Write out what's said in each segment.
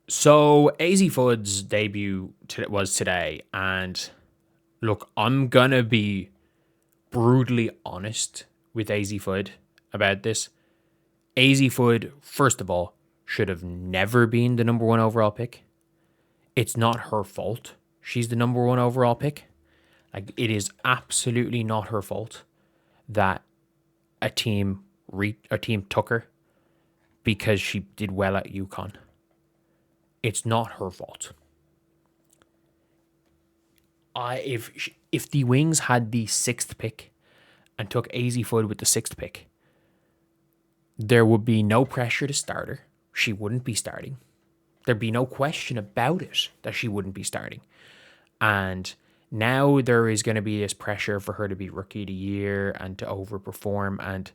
So Azzi Fudd's debut was today, and look, I'm gonna be brutally honest with Azzi Fudd about this. Azzi Fudd, first of all, should have never been the number one overall pick. It's not her fault. She's the number one overall pick. Like, it is absolutely not her fault that a team took her because she did well at UConn. It's not her fault. If the Wings had the sixth pick and took Azzi Fudd with the sixth pick, there would be no pressure to start her. She wouldn't be starting. There'd be no question about it that she wouldn't be starting. And now there is going to be this pressure for her to be rookie of the year and to overperform. And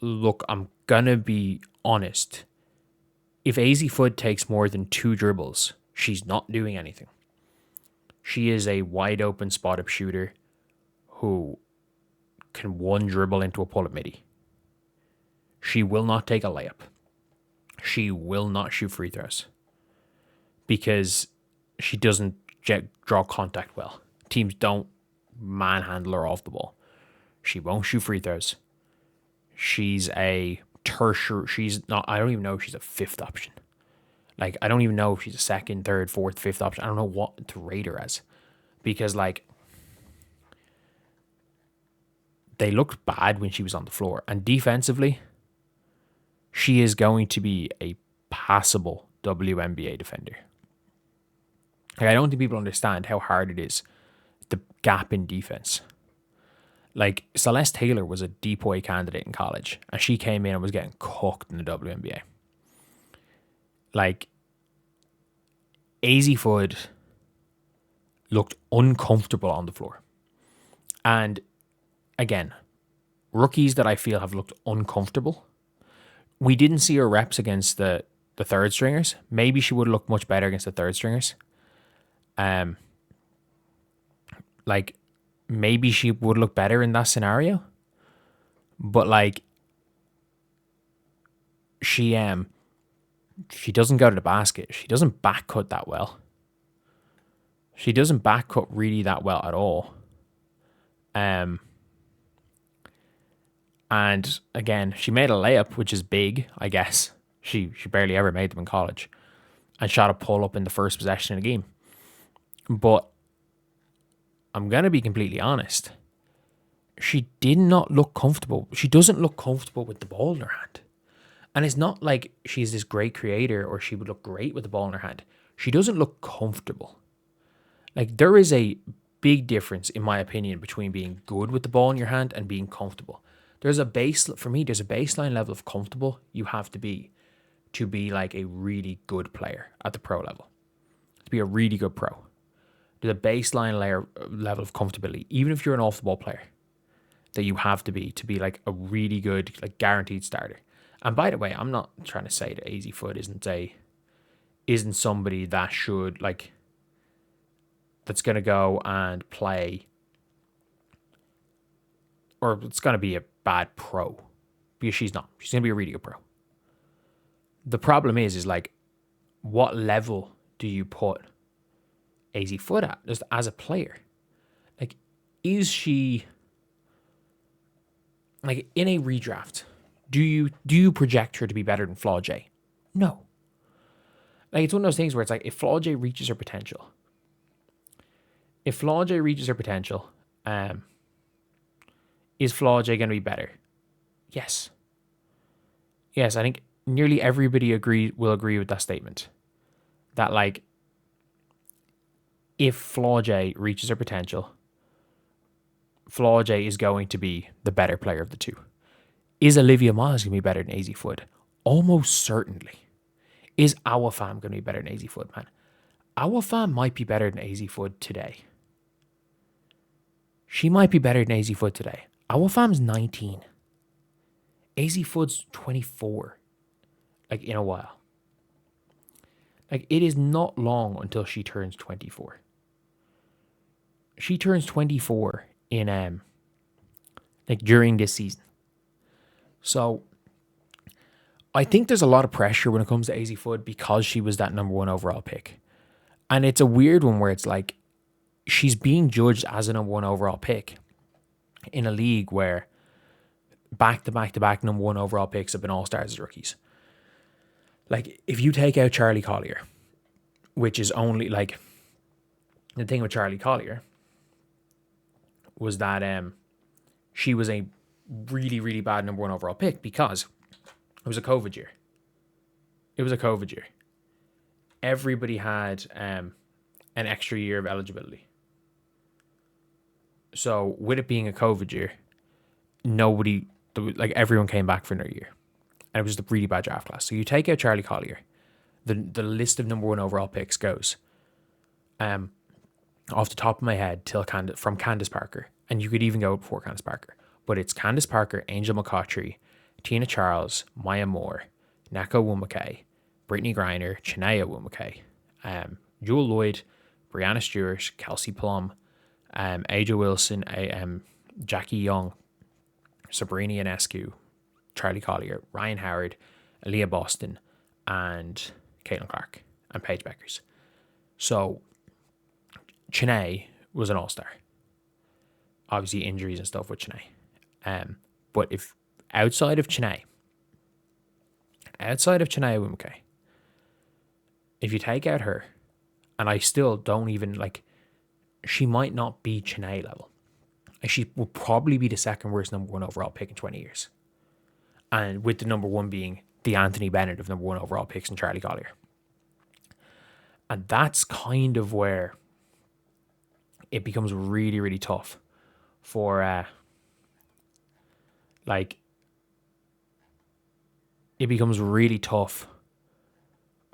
look, I'm going to be honest. If Azzi Fudd takes more than 2 dribbles, she's not doing anything. She is a wide open spot up shooter who can one dribble into a pull-up midi. She will not take a layup. She will not shoot free throws because she doesn't draw contact well. Teams don't manhandle her off the ball. She won't shoot free throws. She's a tertiary. She's not. I don't even know if she's a fifth option. Like, I don't even know if she's a second, third, fourth, fifth option. I don't know what to rate her as because, like, they looked bad when she was on the floor. And defensively, she is going to be a passable WNBA defender. Like, I don't think people understand how hard it is, the gap in defense. Like, Celeste Taylor was a DPOY candidate in college, and she came in and was getting cooked in the WNBA. Like, Azzi Fudd looked uncomfortable on the floor. And again, rookies that I feel have looked uncomfortable. We didn't see her reps against the third stringers. Maybe she would look much better against the third stringers. Like, maybe she would look better in that scenario. But like, she doesn't go to the basket. She doesn't back cut that well. She doesn't back cut really that well at all. And again, she made a layup, which is big, I guess. She barely ever made them in college. And shot a pull-up in the first possession of the game. But I'm going to be completely honest. She did not look comfortable. She doesn't look comfortable with the ball in her hand. And it's not like she's this great creator or she would look great with the ball in her hand. She doesn't look comfortable. Like, there is a big difference, in my opinion, between being good with the ball in your hand and being comfortable. There's a baseline level of comfortable you have to be like a really good player at the pro level. To be a really good pro. There's a baseline level of comfortability, even if you're an off-the-ball player, that you have to be like a really good, like, guaranteed starter. And by the way, I'm not trying to say that Azzi Fudd isn't somebody that should, like, that's going to go and play, or it's going to be a bad pro, because she's not. She's going to be a really good pro. The problem is like, what level do you put Azzi Fudd at just as a player? Like, is she, like, in a redraft, do you project her to be better than Flaw J? No. Like, it's one of those things where it's like, if Flaw J reaches her potential, is Flaw J going to be better? Yes. Yes, I think nearly everybody will agree with that statement. That, like, if Flaw J reaches her potential, Flaw J is going to be the better player of the two. Is Olivia Miles going to be better than Azzi Fudd? Almost certainly. Is AWFUL going to be better than Azzi Fudd, man? AWFUL might be better than Azzi Fudd today. She might be better than Azzi Fudd today. AWFUL's 19. Azzi Fudd's 24. Like, in a while. Like, it is not long until she turns 24. She turns 24 in like, during this season. So I think there's a lot of pressure when it comes to Azzi Fudd because she was that number 1 overall pick. And it's a weird one where it's like she's being judged as a number 1 overall pick in a league where back-to-back-to-back number 1 overall picks have been all-stars as rookies. Like, if you take out Charlie Collier, which is only, like, the thing with Charlie Collier was that she was a really, really bad number 1 overall pick because it was a COVID year. Everybody had an extra year of eligibility. So with it being a COVID year, everyone came back for another year. And it was a really bad draft class. So you take out Charlie Collier, the list of number 1 overall picks goes, off the top of my head, from Candace Parker. And you could even go before Candace Parker. But it's Candace Parker, Angel McCautry, Tina Charles, Maya Moore, Nako Wumake, Brittany Griner, Chinea Wumake, Jewel Lloyd, Breanna Stewart, Kelsey Plum, Aja Wilson, Jackie Young, Sabrina Ionescu, Charlie Collier, Ryan Howard, Aaliyah Boston, and Caitlin Clark, and Paige Bueckers. So, Chinea was an all-star. Obviously, injuries and stuff with Chinea. But if outside of Chinea Wumake, if you take out her, and I still don't even, like, she might not be Chinea level. She will probably be the second worst number 1 overall pick in 20 years. And with the number 1 being the Anthony Bennett of number 1 overall picks and Charlie Collier. And that's kind of where it becomes really, really tough for, it becomes really tough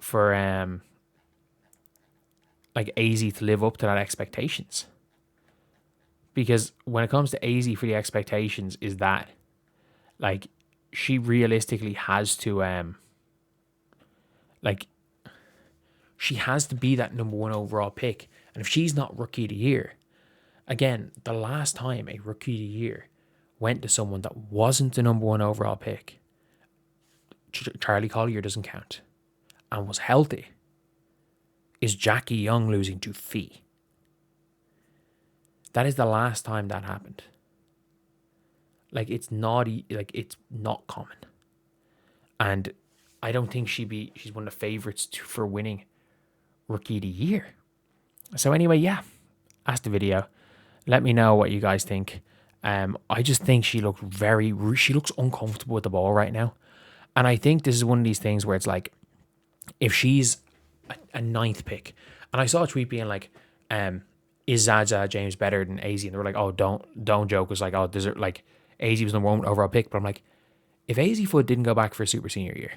for, Azzi to live up to that expectations. Because when it comes to Azzi for the expectations is that, like, she realistically has to, she has to be that number 1 overall pick. And if she's not rookie of the year, again, the last time a rookie of the year went to someone that wasn't the number 1 overall pick, Charlie Collier doesn't count, and was healthy, is Jackie Young losing to Fee. That is the last time that happened. Like, it's not common. And I don't think she's one of the favourites for winning Rookie of the Year. So anyway, yeah, that's the video. Let me know what you guys think. I just think she looks uncomfortable with the ball right now. And I think this is one of these things where it's like, if she's a 9th pick, and I saw a tweet being like, is Zaza James better than Azzi? And they were like, oh, don't joke. It was like, oh, Azzi was the 1 overall pick. But I'm like, if Azzi Fudd didn't go back for a super senior year,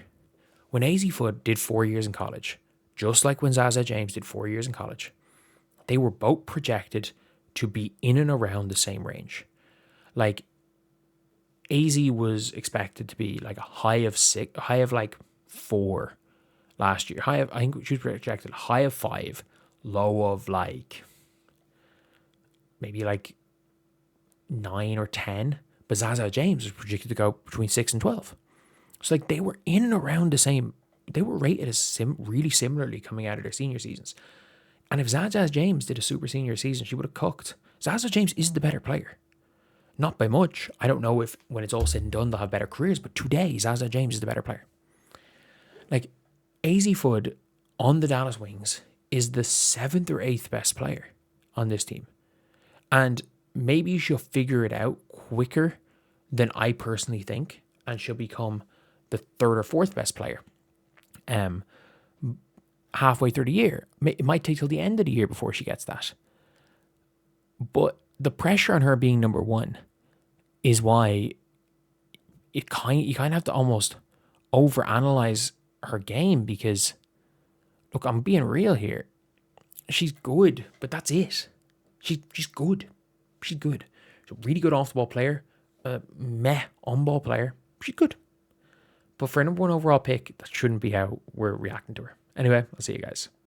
when Azzi Fudd did 4 years in college, just like when Zaza James did 4 years in college, they were both projected to be in and around the same range. Like, Azzi was expected to be like a high of 4 last year. I think she was projected high of 5, low of maybe 9 or 10. But Zaza James was projected to go between 6 and 12. So they were in and around the same. They were rated as really similarly coming out of their senior seasons. And if Zaza James did a super senior season, she would have cooked. Zaza James is the better player. Not by much. I don't know if when it's all said and done they'll have better careers, but today Zaza James is the better player. Azzi Fudd on the Dallas Wings is the 7th or 8th best player on this team. And maybe she'll figure it out quicker than I personally think, and she'll become the 3rd or 4th best player halfway through the year. It might take till the end of the year before she gets that. But the pressure on her being number 1 is why you kind of have to almost overanalyze her game, because, look, I'm being real here. She's good, but that's it. She's good. She's good. She's a really good off-the-ball player. Meh on-ball player. She's good. But for a number 1 overall pick, that shouldn't be how we're reacting to her. Anyway, I'll see you guys.